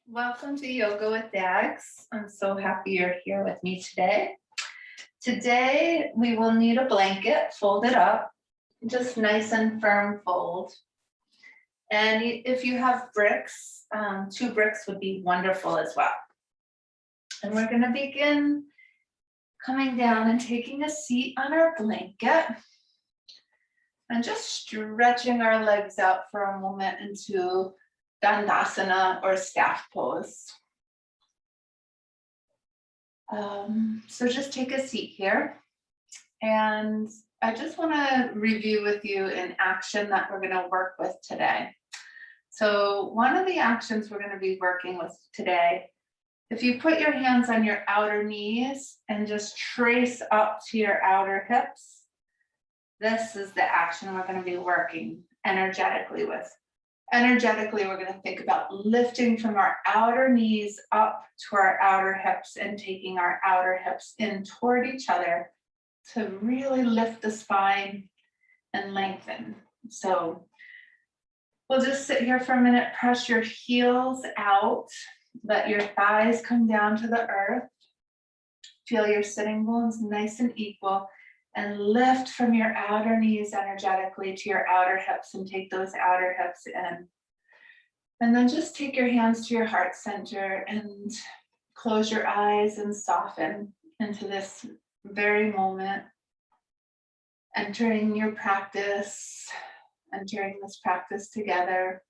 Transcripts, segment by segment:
Welcome to Yoga with Dags. I'm so happy you're here with me today. Today, we will need a blanket, fold it up, just nice and firm fold. And if you have bricks, 2 bricks would be wonderful as well. And we're gonna begin coming down and taking a seat on our blanket and just stretching our legs out for a moment into Tadasana or staff pose. So just take a seat here. And I just want to review with you an action that we're going to work with today. So one of the actions we're going to be working with today, if you put your hands on your outer knees and just trace up to your outer hips, this is the action we're going to be working energetically with. Energetically, we're going to think about lifting from our outer knees up to our outer hips and taking our outer hips in toward each other to really lift the spine and lengthen. So we'll just sit here for a minute, press your heels out, let your thighs come down to the earth. Feel your sitting bones nice and equal, and lift from your outer knees energetically to your outer hips and take those outer hips in. And then just take your hands to your heart center and close your eyes and soften into this very moment, entering your practice, entering this practice together.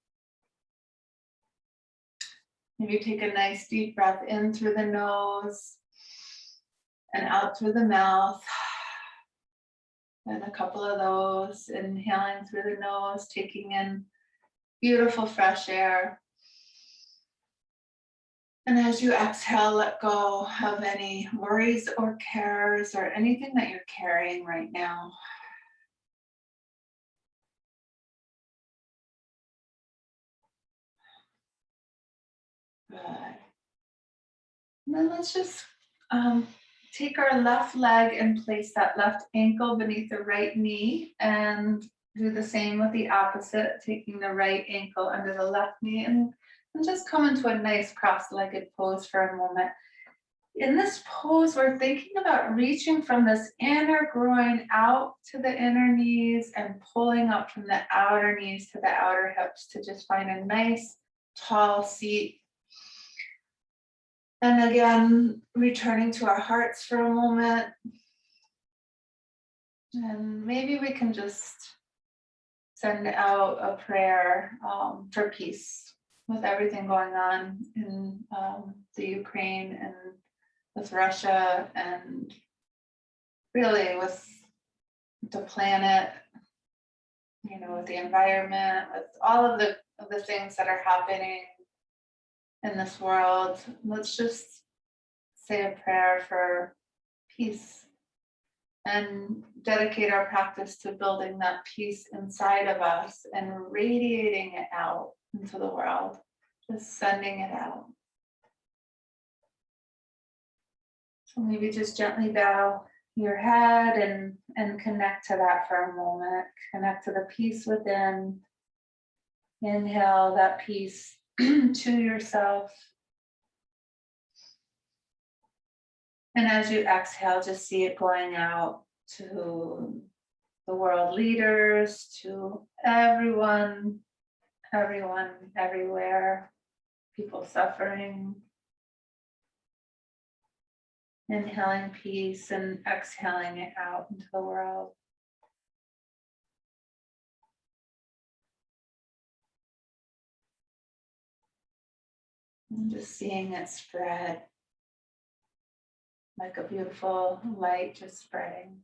Maybe take a nice deep breath in through the nose and out through the mouth. And a couple of those, inhaling through the nose, taking in beautiful fresh air. And as you exhale, let go of any worries or cares or anything that you're carrying right now. Good. And then let's just take our left leg and place that left ankle beneath the right knee, and do the same with the opposite, taking the right ankle under the left knee, and just come into a nice cross-legged pose for a moment. In this pose, we're thinking about reaching from this inner groin out to the inner knees and pulling up from the outer knees to the outer hips to just find a nice tall seat. And again, returning to our hearts for a moment. And maybe we can just send out a prayer for peace with everything going on in the Ukraine and with Russia, and really with the planet, with the environment, with all of the things that are happening in this world. Let's just say a prayer for peace and dedicate our practice to building that peace inside of us and radiating it out into the world, just sending it out. So maybe just gently bow your head and connect to that for a moment. Connect to the peace within. Inhale that peace to yourself. And as you exhale, just see it going out to the world leaders, to everyone, everywhere, people suffering. Inhaling peace and exhaling it out into the world. And just seeing it spread like a beautiful light just spreading.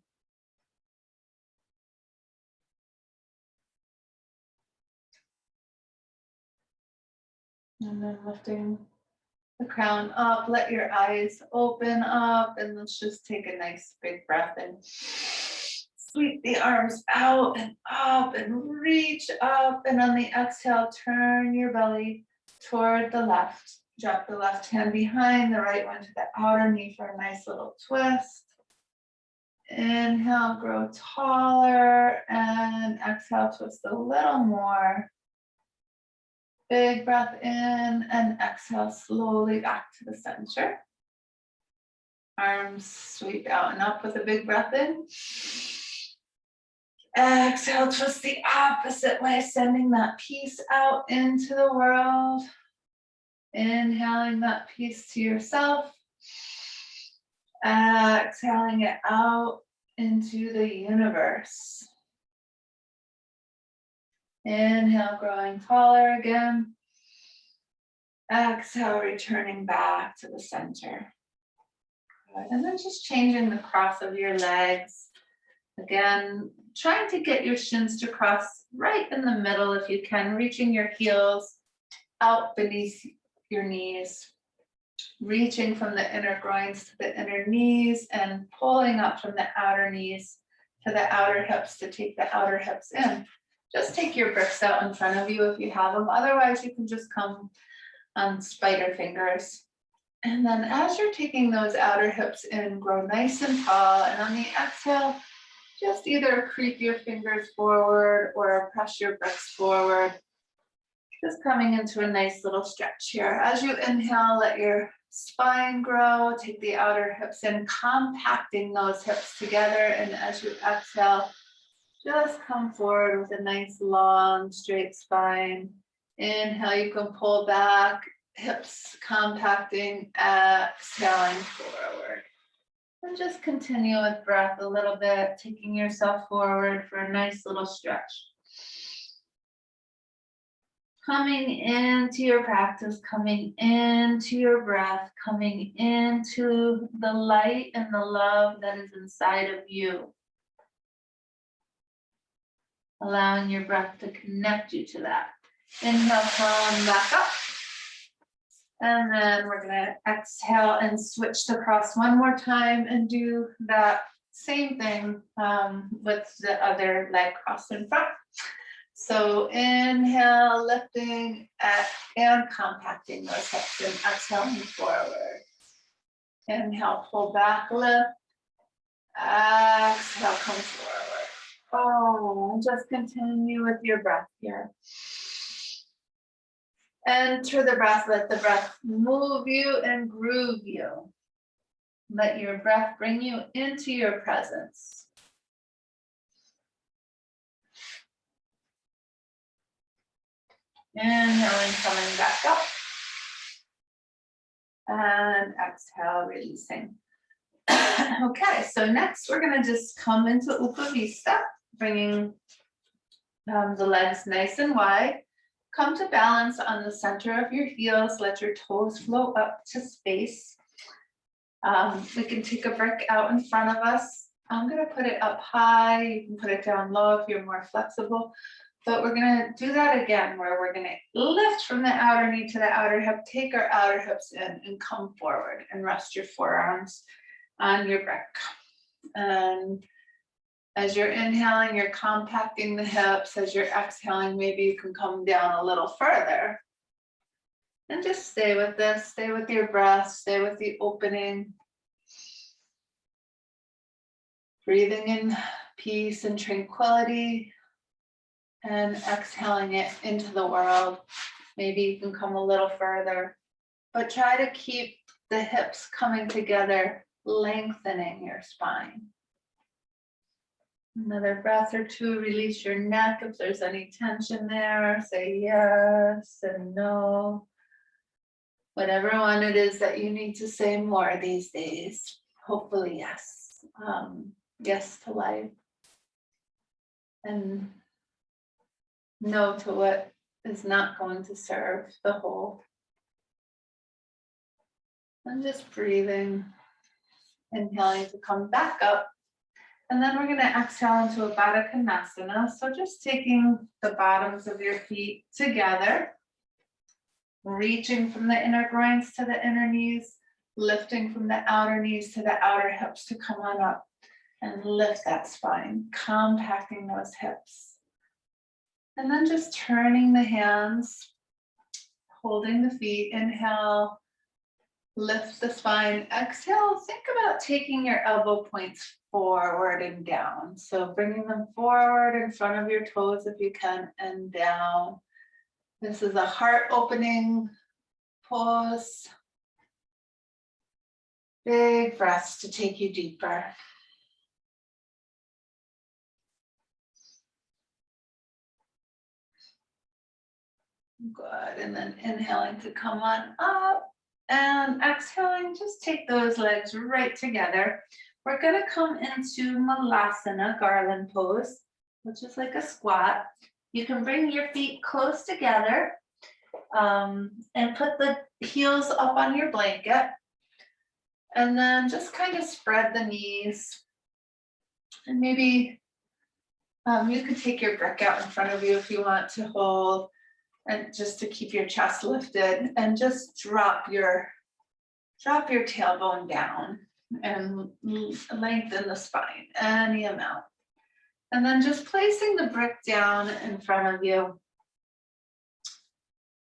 And then lifting the crown up, let your eyes open up, and let's just take a nice big breath and sweep the arms out and up and reach up. And on the exhale, turn your belly toward the left. Drop the left hand behind the right one to the outer knee for a nice little twist. Inhale, grow taller, and exhale, twist a little more. Big breath in and exhale slowly back to the center. Arms sweep out and up with a big breath in. Exhale, twist the opposite way, sending that peace out into the world. Inhaling that peace to yourself. Exhaling it out into the universe. Inhale, growing taller again. Exhale, returning back to the center. Good. And then just changing the cross of your legs. Again, trying to get your shins to cross right in the middle if you can, reaching your heels out beneath your knees. Reaching from the inner groins to the inner knees and pulling up from the outer knees to the outer hips to take the outer hips in. Just take your bricks out in front of you if you have them. Otherwise, you can just come on spider fingers. And then as you're taking those outer hips in, grow nice and tall. And on the exhale, just either creep your fingers forward or press your bricks forward. Just coming into a nice little stretch here. As you inhale, let your spine grow. Take the outer hips in, compacting those hips together. And as you exhale, just come forward with a nice long straight spine. Inhale, you can pull back, hips compacting, exhaling forward. And just continue with breath a little bit, taking yourself forward for a nice little stretch. Coming into your practice, coming into your breath, coming into the light and the love that is inside of you. Allowing your breath to connect you to that. Inhale, come back up. And then we're gonna exhale and switch the cross one more time and do that same thing with the other leg crossed in front. So inhale, lifting and compacting those hips and exhaling forward. Inhale, pull back, lift. Exhale, come forward. Oh, and just continue with your breath here. Enter the breath, let the breath move you and groove you. Let your breath bring you into your presence. Inhaling, coming back up. And exhale, releasing. Okay, so next we're gonna just come into Opavista, bringing the legs nice and wide. Come to balance on the center of your heels. Let your toes float up to space. We can take a brick out in front of us. I'm gonna put it up high. You can put it down low if you're more flexible. But we're gonna do that again, where we're gonna lift from the outer knee to the outer hip, take our outer hips in and come forward and rest your forearms on your brick. And as you're inhaling, you're compacting the hips. As you're exhaling, maybe you can come down a little further. And just stay with this, stay with your breath, stay with the opening. Breathing in peace and tranquility. And exhaling it into the world. Maybe you can come a little further, but try to keep the hips coming together, lengthening your spine. Another breath or two, release your neck if there's any tension there. Say yes and no. Whatever one it is that you need to say more these days. Hopefully yes. Yes to life. And no to what is not going to serve the whole. And just breathing, inhaling to come back up. And then we're going to exhale into a Baddha Konasana. So just taking the bottoms of your feet together, reaching from the inner groins to the inner knees, lifting from the outer knees to the outer hips to come on up and lift that spine, compacting those hips. And then just turning the hands, holding the feet, inhale, lift the spine, exhale, think about taking your elbow points forward and down. So bringing them forward in front of your toes if you can, and down. This is a heart opening pose. Big breaths to take you deeper. Good, and then inhaling to come on up and exhaling, just take those legs right together. We're gonna come into Malasana, Garland pose, which is like a squat. You can bring your feet close together and put the heels up on your blanket. And then just kind of spread the knees. And maybe you could take your brick out in front of you if you want to hold, and just to keep your chest lifted, and just drop your tailbone down and lengthen the spine any amount. And then just placing the brick down in front of you.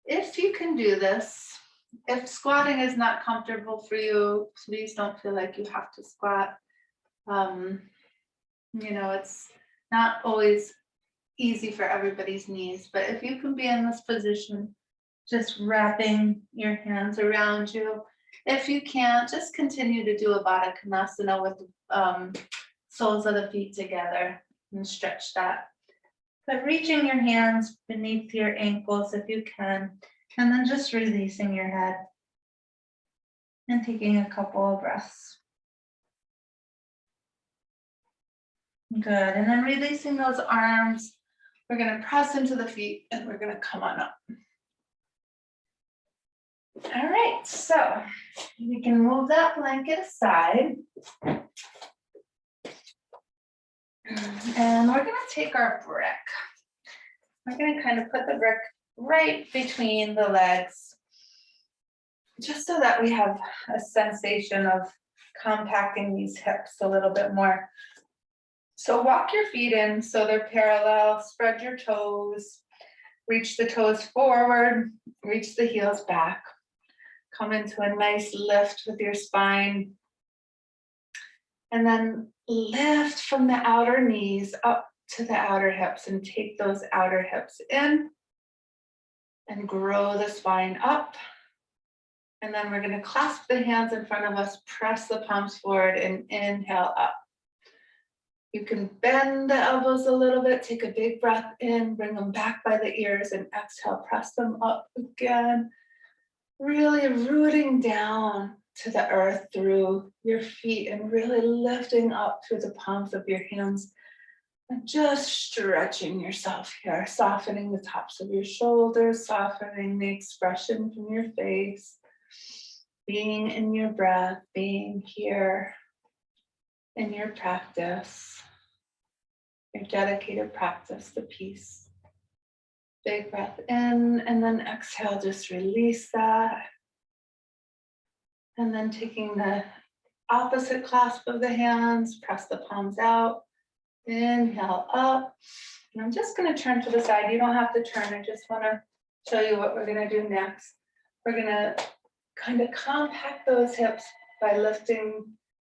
If you can do this, if squatting is not comfortable for you, please don't feel like you have to squat. You know, it's not always easy for everybody's knees, but if you can be in this position, just wrapping your hands around you. If you can't, just continue to do a Baddha Konasana with the soles of the feet together and stretch that. But reaching your hands beneath your ankles if you can, and then just releasing your head and taking a couple of breaths. Good, and then releasing those arms. We're gonna press into the feet and we're gonna come on up. All right, so we can move that blanket aside. And we're gonna take our brick. We're gonna kind of put the brick right between the legs, just so that we have a sensation of compacting these hips a little bit more. So walk your feet in so they're parallel, spread your toes, reach the toes forward, reach the heels back. Come into a nice lift with your spine. And then lift from the outer knees up to the outer hips and take those outer hips in and grow the spine up. And then we're going to clasp the hands in front of us, press the palms forward and inhale up. You can bend the elbows a little bit, take a big breath in, bring them back by the ears, and exhale, press them up again. Really rooting down to the earth through your feet and really lifting up through the palms of your hands. And just stretching yourself here, softening the tops of your shoulders, softening the expression from your face, being in your breath, being here in your practice, your dedicated practice to peace. Big breath in, and then exhale, just release that. And then taking the opposite clasp of the hands, press the palms out, inhale up. And I'm just going to turn to the side. You don't have to turn, I just want to show you what we're going to do next. We're going to kind of compact those hips by lifting,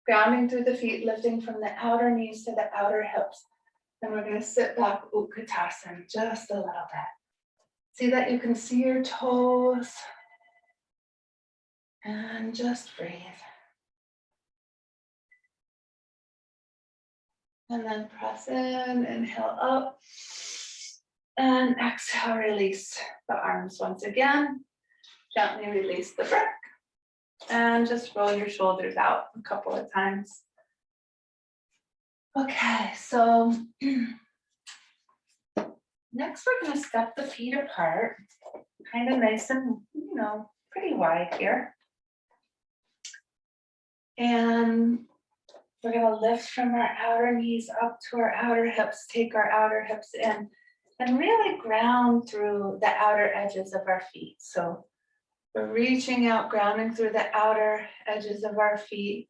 grounding through the feet, lifting from the outer knees to the outer hips. And we're going to sit back, Utkatasana, just a little bit. See that you can see your toes. And just breathe. And then press in, inhale up. And exhale, release the arms once again. Gently release the brick. And just roll your shoulders out a couple of times. Okay, so next we're going to step the feet apart, kind of nice and, pretty wide here. And we're going to lift from our outer knees up to our outer hips, take our outer hips in, and really ground through the outer edges of our feet. So we're reaching out, grounding through the outer edges of our feet,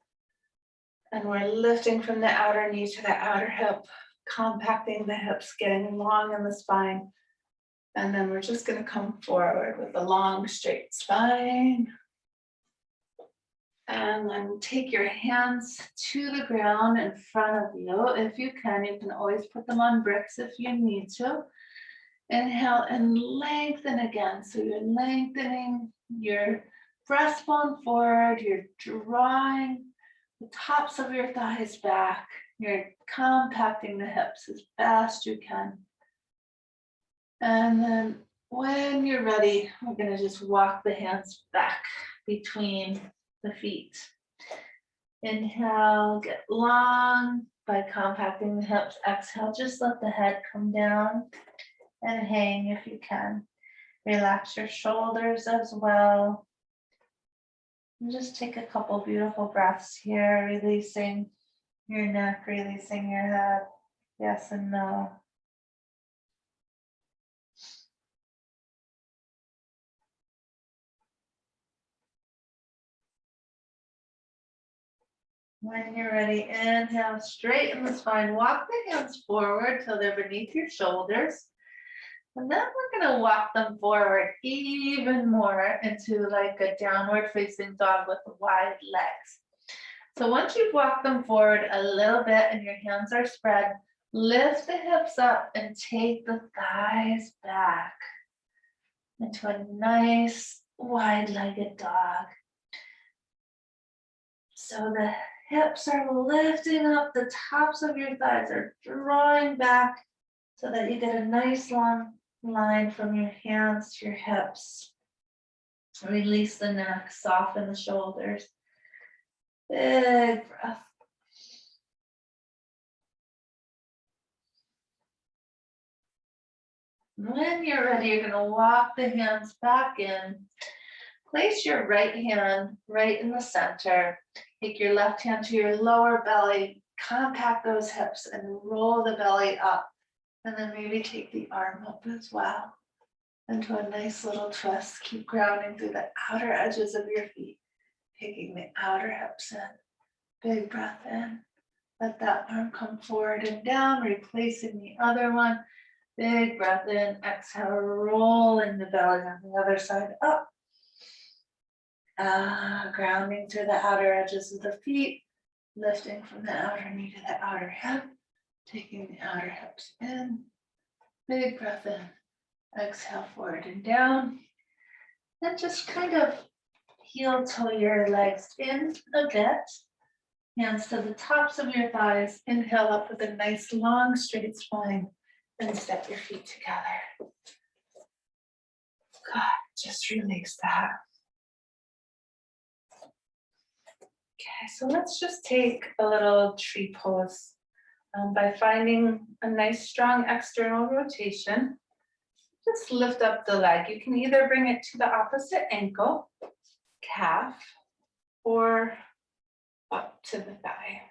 and we're lifting from the outer knee to the outer hip, compacting the hips, getting long in the spine. And then we're just going to come forward with a long, straight spine. And then take your hands to the ground in front of you. If you can always put them on bricks if you need to. Inhale and lengthen again. So you're lengthening your breastbone forward. You're drawing the tops of your thighs back. You're compacting the hips as best you can. And then when you're ready, we're going to just walk the hands back between the feet. Inhale, get long by compacting the hips. Exhale, just let the head come down and hang if you can. Relax your shoulders as well. And just take a couple beautiful breaths here, releasing your neck, releasing your head. Yes and no. When you're ready, inhale, straighten the spine. Walk the hands forward till they're beneath your shoulders. And then we're going to walk them forward even more into like a downward facing dog with wide legs. So once you've walked them forward a little bit and your hands are spread, lift the hips up and take the thighs back into a nice wide-legged dog. So the hips are lifting up, the tops of your thighs are drawing back so that you get a nice long line from your hands to your hips. Release the neck, soften the shoulders. Big breath. When you're ready, you're going to walk the hands back in. Place your right hand right in the center. Take your left hand to your lower belly, compact those hips and roll the belly up. And then maybe take the arm up as well into a nice little twist. Keep grounding through the outer edges of your feet, taking the outer hips in. Big breath in. Let that arm come forward and down, replacing the other one. Big breath in. Exhale, rolling the belly on the other side up. Grounding through the outer edges of the feet, lifting from the outer knee to the outer hip, taking the outer hips in. Big breath in. Exhale, forward and down. Then just kind of heel toe your legs in a bit. Hands to the tops of your thighs. Inhale up with a nice long straight spine. Then step your feet together. God, just release that. Okay, so let's just take a little tree pose by finding a nice strong external rotation. Just lift up the leg. You can either bring it to the opposite ankle, calf, or up to the thigh.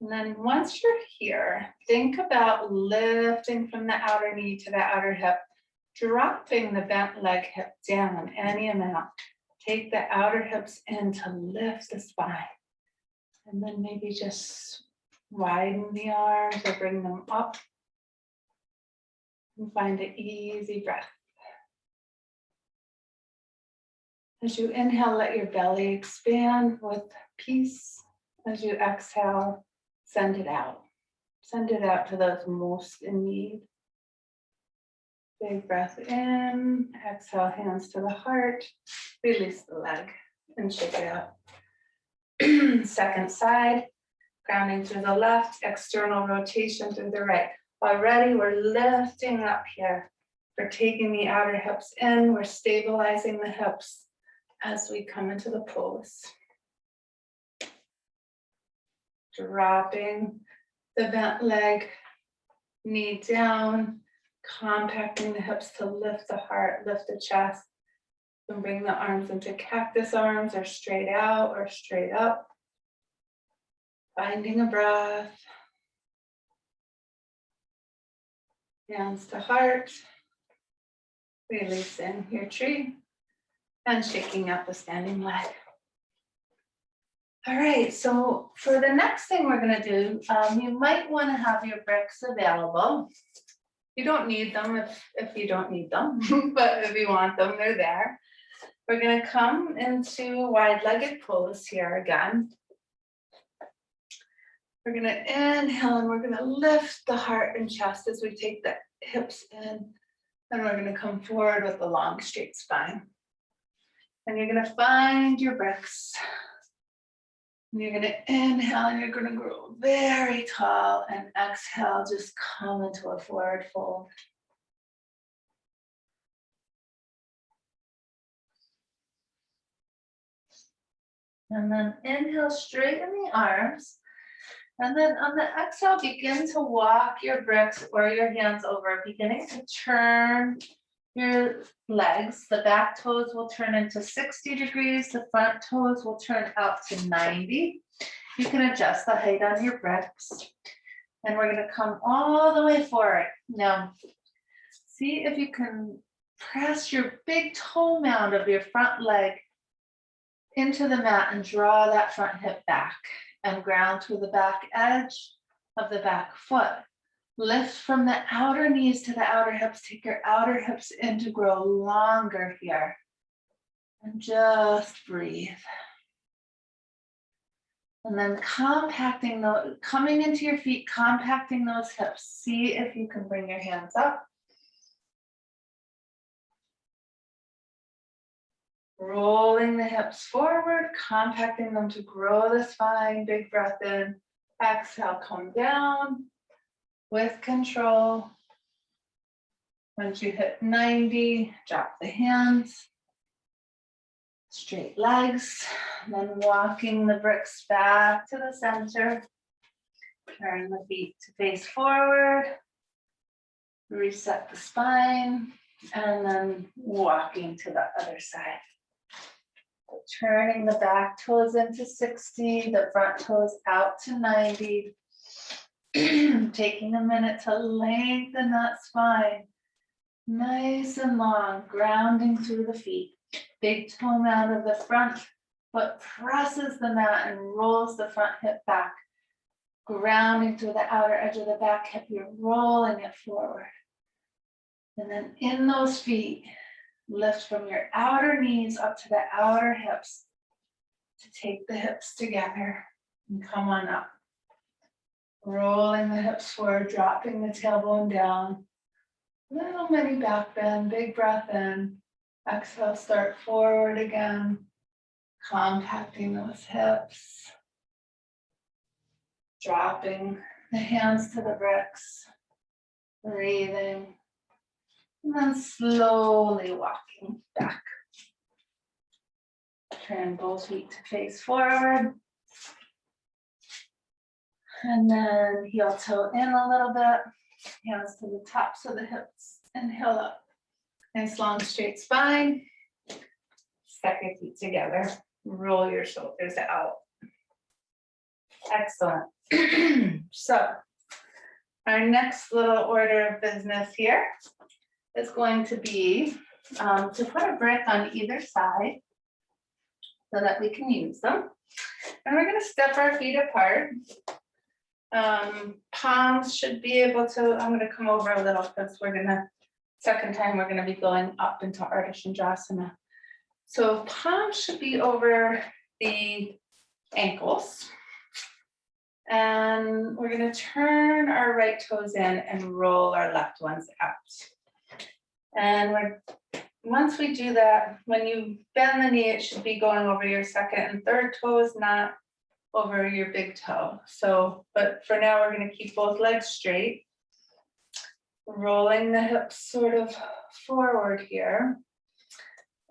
And then once you're here, think about lifting from the outer knee to the outer hip, dropping the bent leg hip down any amount. Take the outer hips in to lift the spine. And then maybe just widen the arms or bring them up. And find an easy breath. As you inhale, let your belly expand with peace. As you exhale, send it out. Send it out to those most in need. Big breath in. Exhale, hands to the heart. Release the leg and shake it out. Second side, grounding through the left, external rotation through the right. Already we're lifting up here. We're taking the outer hips in. We're stabilizing the hips as we come into the pose. Dropping the bent leg, knee down, compacting the hips to lift the heart, lift the chest. And bring the arms into cactus arms or straight out or straight up. Finding a breath. Hands to heart. Releasing your tree and shaking out the standing leg. All right, so for the next thing we're going to do, you might want to have your bricks available. You don't need them if you don't need them, but if you want them, they're there. We're going to come into wide-legged pose here again. We're going to inhale and we're going to lift the heart and chest as we take the hips in, and we're gonna come forward with a long straight spine. And you're gonna find your bricks. And you're gonna inhale and you're gonna grow very tall, and exhale, just come into a forward fold. And then inhale, straighten the arms. And then on the exhale, begin to walk your bricks or your hands over, beginning to turn your legs. The back toes will turn into 60 degrees. The front toes will turn out to 90. You can adjust the height on your bricks. And we're going to come all the way forward. Now, see if you can press your big toe mound of your front leg into the mat and draw that front hip back and ground to the back edge of the back foot. Lift from the outer knees to the outer hips. Take your outer hips in to grow longer here. And just breathe. And then compacting those, coming into your feet, compacting those hips. See if you can bring your hands up. Rolling the hips forward, compacting them to grow the spine. Big breath in. Exhale, come down with control. Once you hit 90, drop the hands. Straight legs. And then walking the bricks back to the center. Turn the feet to face forward. Reset the spine. And then walking to the other side. Turning the back toes into 60, the front toes out to 90. Taking a minute to lengthen that spine. Nice and long, grounding through the feet. Big toe mound of the front foot presses the mat and rolls the front hip back. Grounding through the outer edge of the back hip, you're rolling it forward. And then in those feet, lift from your outer knees up to the outer hips to take the hips together and come on up. Rolling the hips forward, dropping the tailbone down. Little mini back bend, big breath in. Exhale, start forward again. Compacting those hips. Dropping the hands to the bricks. Breathing. And then slowly walking back. Turn both feet to face forward. And then heel toe in a little bit. Hands to the tops of the hips. Inhale up. Nice long straight spine. Step your feet together. Roll your shoulders out. Excellent. So, our next little order of business here is going to be to put a brick on either side so that we can use them. And we're going to step our feet apart. Palms should be able to, I'm going to come over a little because second time we're going to be going up into Ardha Chandrasana. So palms should be over the ankles. And we're going to turn our right toes in and roll our left ones out. And once we do that, when you bend the knee, it should be going over your second and third toes, not over your big toe. So, but for now, we're going to keep both legs straight. Rolling the hips sort of forward here.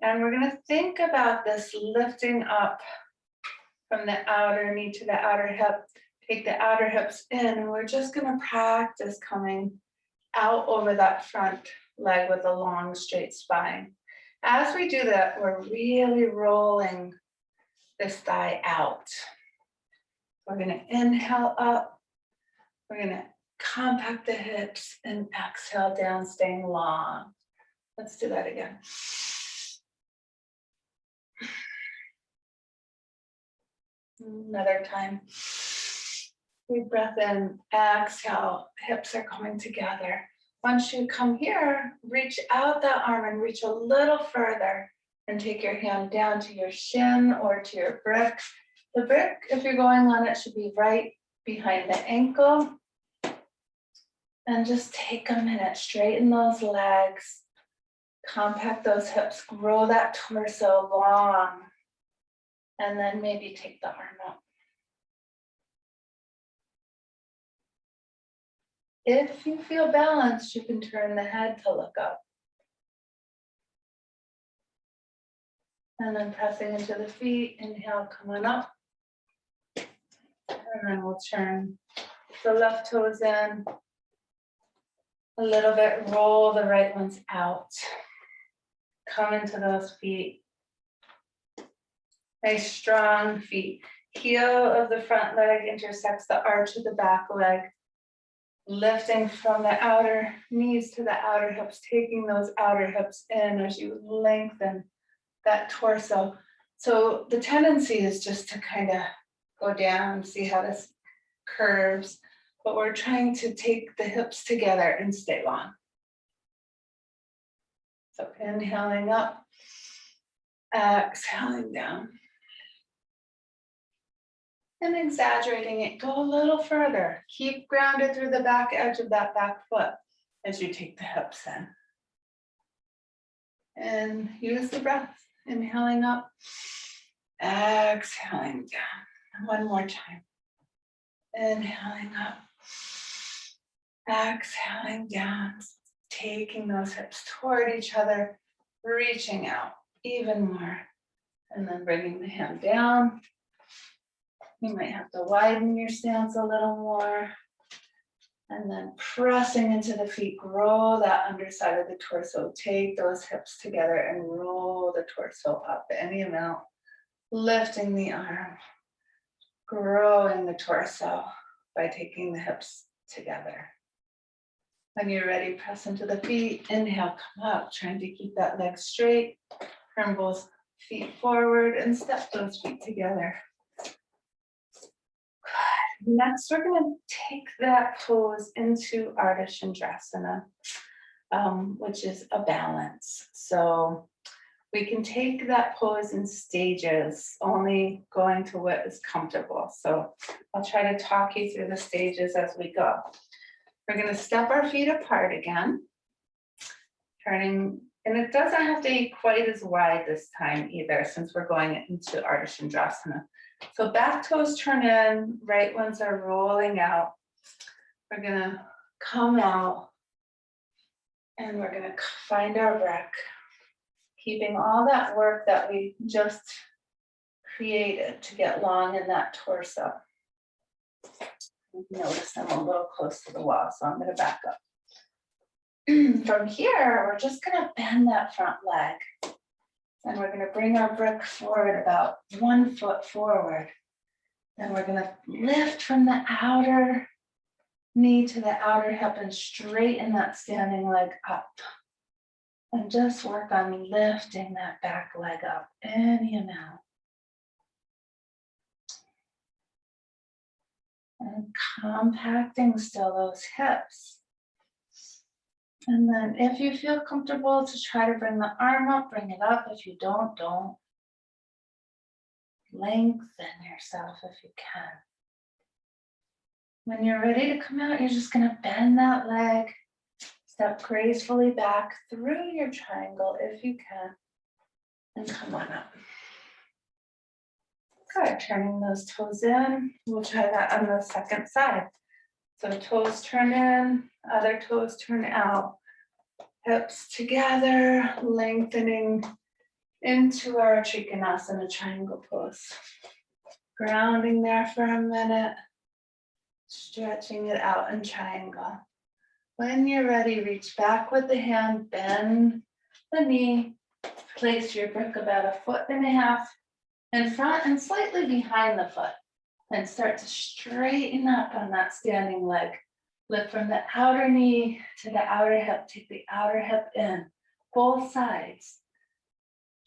And we're going to think about this lifting up from the outer knee to the outer hip. Take the outer hips in, and we're just going to practice coming out over that front leg with a long straight spine. As we do that, we're really rolling this thigh out. We're going to inhale up. We're going to compact the hips and exhale down, staying long. Let's do that again. Another time. Big breath in, exhale, hips are coming together. Once you come here, reach out that arm and reach a little further and take your hand down to your shin or to your brick. The brick, if you're going on it, should be right behind the ankle. And just take a minute, straighten those legs, compact those hips, grow that torso long, and then maybe take the arm up. If you feel balanced, you can turn the head to look up. And then pressing into the feet, inhale, come on up. And then we'll turn the left toes in a little bit, roll the right ones out. Come into those feet. Nice strong feet. Heel of the front leg intersects the arch of the back leg. Lifting from the outer knees to the outer hips, taking those outer hips in as you lengthen that torso. So the tendency is just to kind of go down, see how this curves, but we're trying to take the hips together and stay long. So inhaling up, exhaling down. And exaggerating it, go a little further. Keep grounded through the back edge of that back foot as you take the hips in. And use the breath. Inhaling up, exhaling down. One more time. Inhaling up, exhaling down. Taking those hips toward each other, reaching out even more. And then bringing the hand down. You might have to widen your stance a little more. And then pressing into the feet, grow that underside of the torso. Take those hips together and roll the torso up any amount. Lifting the arm, growing the torso by taking the hips together. When you're ready, press into the feet. Inhale, come up, trying to keep that leg straight. Turn both feet forward and step those feet together. Next, we're going to take that pose into Ardha Chandrasana, which is a balance. So we can take that pose in stages, only going to what is comfortable. So I'll try to talk you through the stages as we go. We're going to step our feet apart again, turning, and it doesn't have to be quite as wide this time either, since we're going into Ardha Chandrasana. So back toes turn in, right ones are rolling out. We're gonna come out and we're gonna find our breath, keeping all that work that we just created to get long in that torso. Notice I'm a little close to the wall, so I'm gonna back up. From here, we're just gonna bend that front leg. And we're going to bring our brick forward about 1 foot forward. Then we're going to lift from the outer knee to the outer hip and straighten that standing leg up. And just work on lifting that back leg up any amount. And compacting still those hips. And then if you feel comfortable to try to bring the arm up, bring it up. If you don't, don't. Lengthen yourself if you can. When you're ready to come out, you're just going to bend that leg, step gracefully back through your triangle if you can, and come on up. Good, turning those toes in. We'll try that on the second side. So toes turn in, other toes turn out. Hips together, lengthening into our Trikonasana triangle pose. Grounding there for a minute, stretching it out in triangle. When you're ready, reach back with the hand, bend the knee, place your brick about 1.5 feet in front and slightly behind the foot. And start to straighten up on that standing leg. Lift from the outer knee to the outer hip. Take the outer hip in, both sides.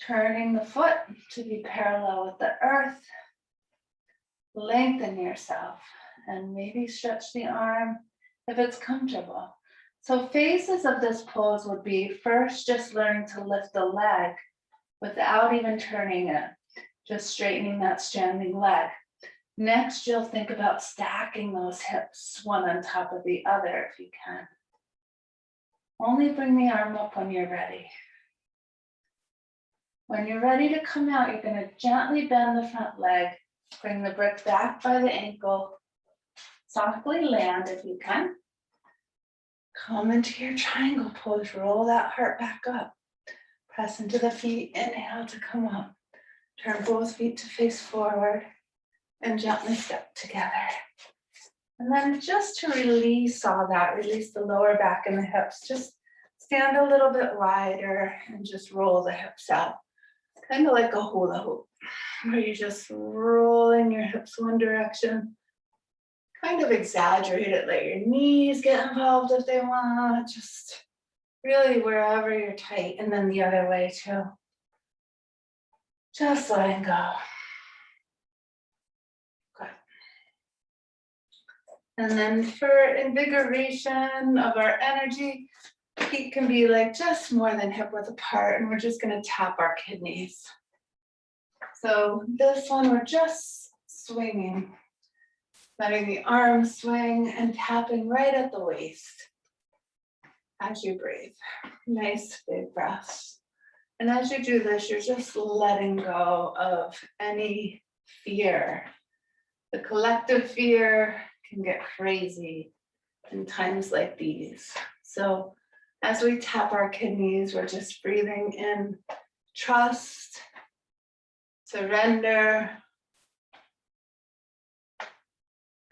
Turning the foot to be parallel with the earth. Lengthen yourself and maybe stretch the arm if it's comfortable. So phases of this pose would be first just learning to lift the leg without even turning it. Just straightening that standing leg. Next, you'll think about stacking those hips one on top of the other if you can. Only bring the arm up when you're ready. When you're ready to come out, you're going to gently bend the front leg, bring the brick back by the ankle, softly land if you can. Come into your triangle pose, roll that heart back up. Press into the feet, inhale to come up. Turn both feet to face forward and gently step together. And then just to release all that, release the lower back and the hips, just stand a little bit wider and just roll the hips out. Kind of like a hula hoop, where you're just rolling your hips one direction. Kind of exaggerate it, let your knees get involved if they want, just really wherever you're tight, and then the other way too. Just letting go. Good. And then for invigoration of our energy, feet can be like just more than hip width apart, and we're just going to tap our kidneys. So this one, we're just swinging, letting the arms swing and tapping right at the waist as you breathe. Nice big breaths. And as you do this, you're just letting go of any fear. The collective fear can get crazy in times like these. So as we tap our kidneys, we're just breathing in trust, surrender,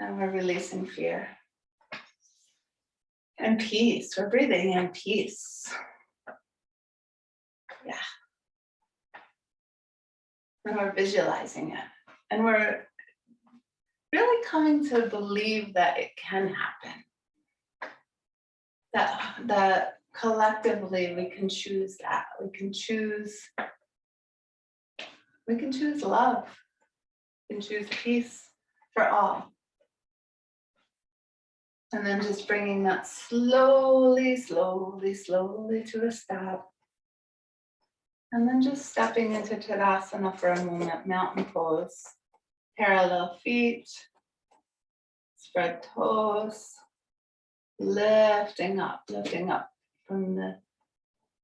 and we're releasing fear. And peace, we're breathing in peace. Yeah. And we're visualizing it. And we're really coming to believe that it can happen. That collectively we can choose that. We can choose love. We can choose peace for all. And then just bringing that slowly, slowly, slowly to a stop. And then just stepping into Tadasana for a moment, mountain pose. Parallel feet, spread toes, lifting up from the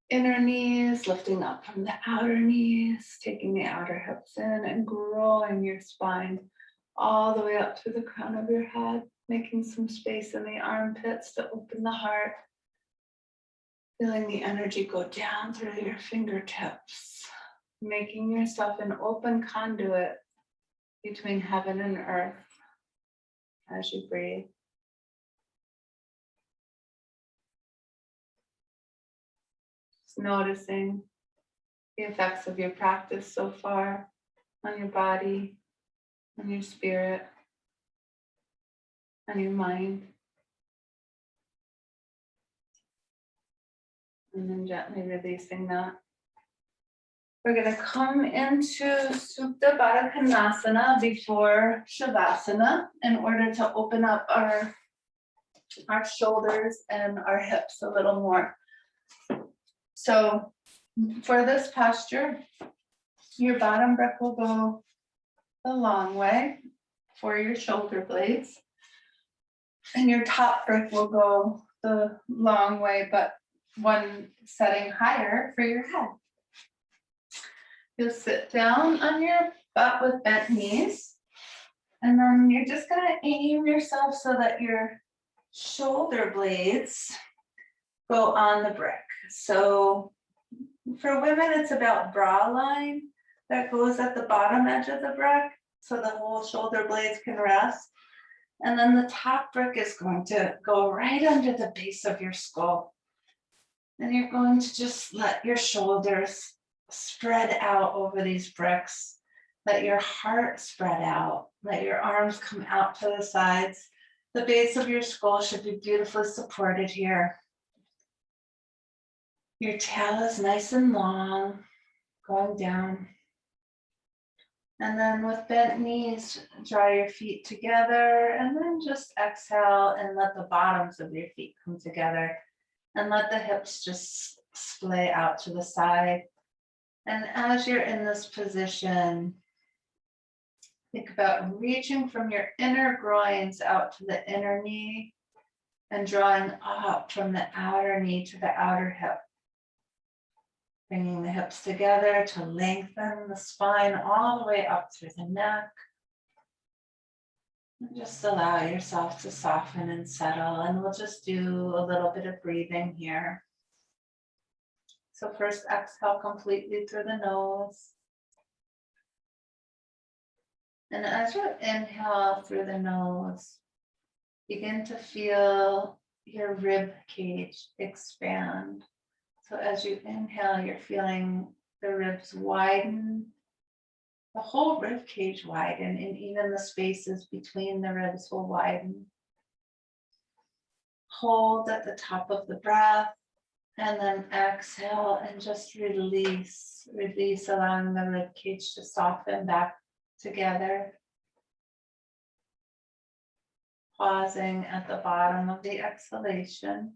inner knees, lifting up from the outer knees, taking the outer hips in and growing your spine all the way up to the crown of your head, making some space in the armpits to open the heart. Feeling the energy go down through your fingertips, making yourself an open conduit between heaven and earth as you breathe. Just noticing the effects of your practice so far on your body, on your spirit, on your mind. And then gently releasing that. We're going to come into Supta Baddha Konasana before Shavasana in order to open up our shoulders and our hips a little more. So for this posture, your bottom brick will go the long way for your shoulder blades, and your top brick will go the long way, but one setting higher for your head. You'll sit down on your butt with bent knees, and then you're just going to aim yourself so that your shoulder blades go on the brick. So for women, it's about bra line that goes at the bottom edge of the brick so the whole shoulder blades can rest. And then the top brick is going to go right under the base of your skull. And you're going to just let your shoulders spread out over these bricks. Let your heart spread out. Let your arms come out to the sides. The base of your skull should be beautifully supported here. Your tail is nice and long, going down. And then with bent knees, draw your feet together and then just exhale and let the bottoms of your feet come together and let the hips just splay out to the side. And as you're in this position, Think about reaching from your inner groins out to the inner knee and drawing up from the outer knee to the outer hip. Bringing the hips together to lengthen the spine all the way up through the neck. And just allow yourself to soften and settle. And we'll just do a little bit of breathing here. So first exhale completely through the nose. And as you inhale through the nose, begin to feel your rib cage expand. So as you inhale, you're feeling the ribs widen, the whole rib cage widen, and even the spaces between the ribs will widen. Hold at the top of the breath, and then exhale and just release, allowing the rib cage to soften back together. Pausing at the bottom of the exhalation.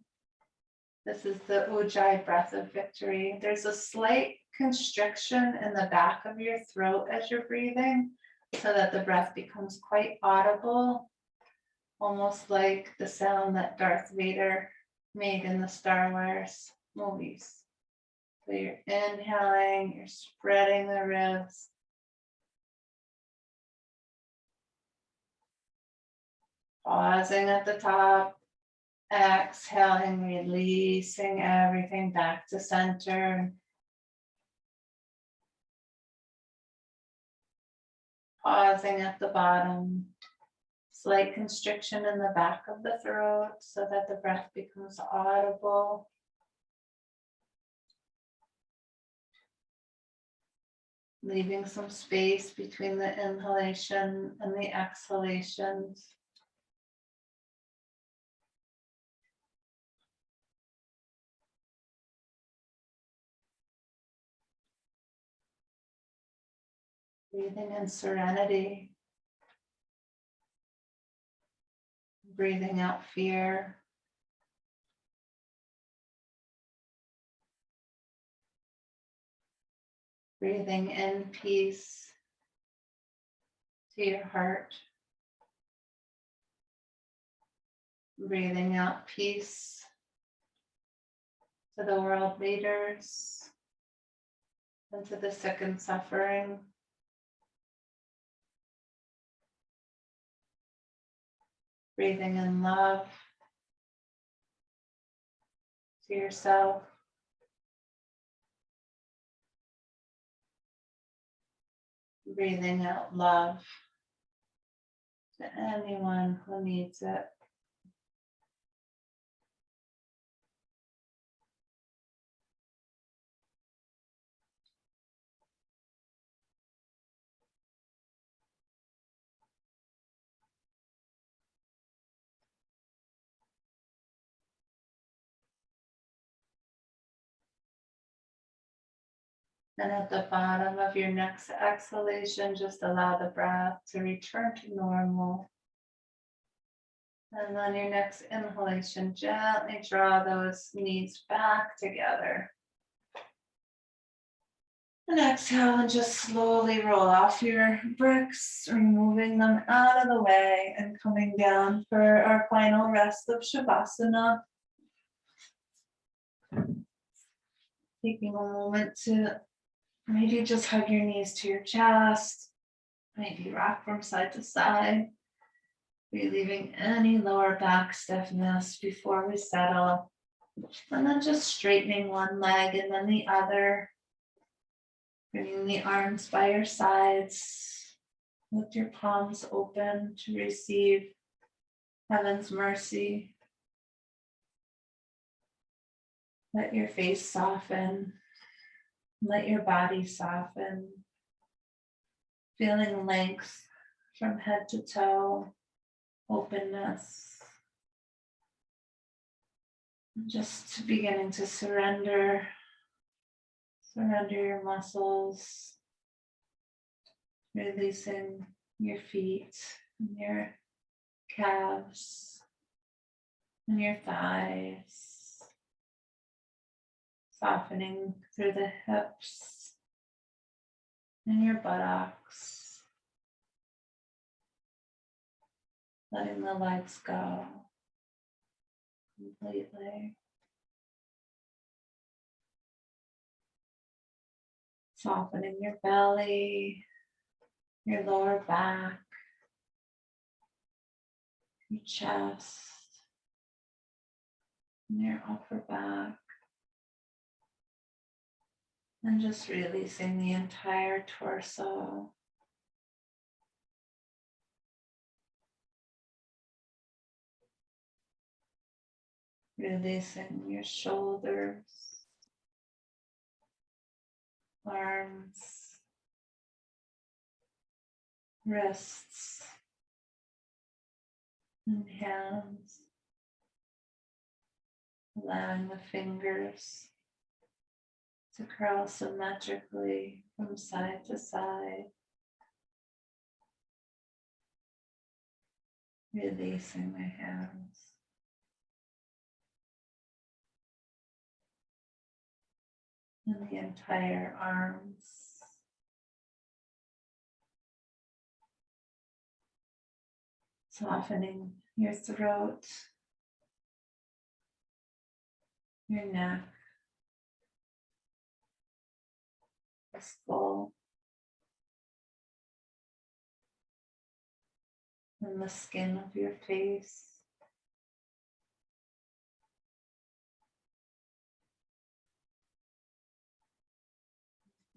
This is the Ujjai breath of victory. There's a slight constriction in the back of your throat as you're breathing, so that the breath becomes quite audible, almost like the sound that Darth Vader made in the Star Wars movies. So you're inhaling, you're spreading the ribs. Pausing at the top, exhaling, releasing everything back to center. Pausing at the bottom, slight constriction in the back of the throat so that the breath becomes audible. Leaving some space between the inhalation and the exhalations. Breathing in serenity. Breathing out fear. Breathing in peace to your heart. Breathing out peace to the world leaders and to the sick and suffering. Breathing in love to yourself. Breathing out love to anyone who needs it. And at the bottom of your next exhalation, just allow the breath to return to normal. And then your next inhalation, gently draw those knees back together. And exhale and just slowly roll off your bricks, removing them out of the way and coming down for our final rest of Shavasana. Taking a moment to maybe just hug your knees to your chest, maybe rock from side to side, relieving any lower back stiffness before we settle. And then just straightening one leg and then the other. Bringing the arms by your sides. Lift your palms open to receive heaven's mercy. Let your face soften. Let your body soften. Feeling length from head to toe, openness. Just beginning to surrender. Surrender your muscles. Releasing your feet and your calves and your thighs. Softening through the hips and your buttocks. letting the legs go completely. Softening your belly, your lower back, your chest, and your upper back. And just releasing the entire torso. Releasing your shoulders, arms, wrists, and hands. Allowing the fingers to curl symmetrically from side to side. Releasing the hands. And the entire arms. Softening your throat, your neck, the skull, and the skin of your face.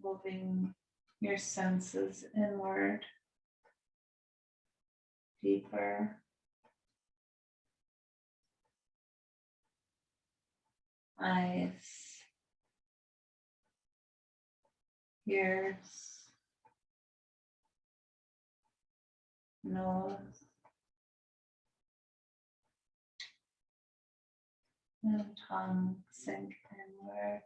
Moving your senses inward, deeper. Eyes, ears, nose, and tongue sink inward.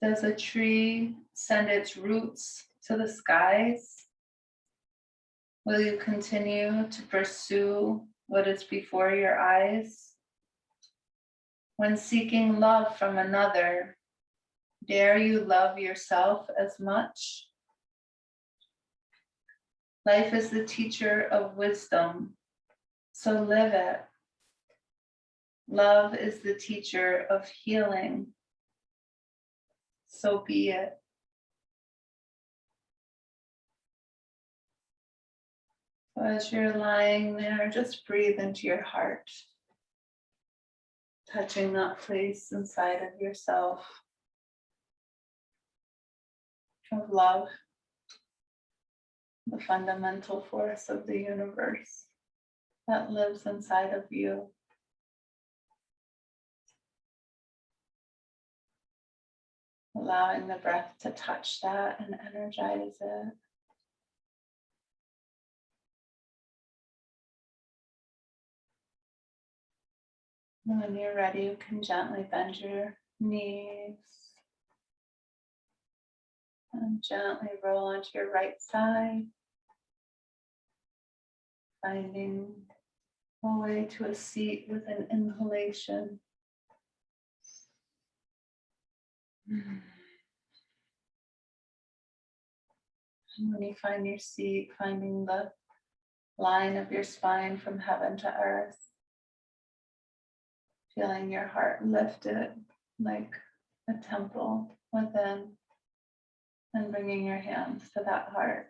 Does a tree send its roots to the skies? Will you continue to pursue what is before your eyes? When seeking love from another, dare you love yourself as much? Life is the teacher of wisdom, so live it. Love is the teacher of healing, so be it. So as you're lying there, just breathe into your heart, touching that place inside of yourself of love, the fundamental force of the universe that lives inside of you. Allowing the breath to touch that and energize it. And when you're ready, you can gently bend your knees and gently roll onto your right side, finding a way to a seat with an inhalation. And when you find your seat, finding the line of your spine from heaven to earth, feeling your heart lifted like a temple within, and bringing your hands to that heart.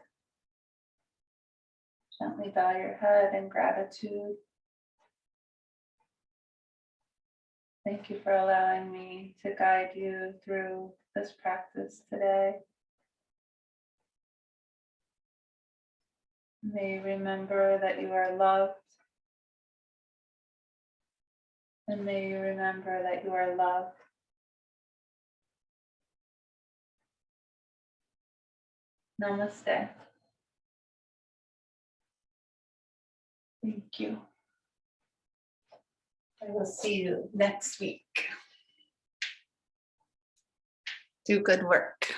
Gently bow your head in gratitude. Thank you for allowing me to guide you through this practice today. May you remember that you are loved. And may you remember that you are loved. Namaste. Thank you. I will see you next week. Do good work.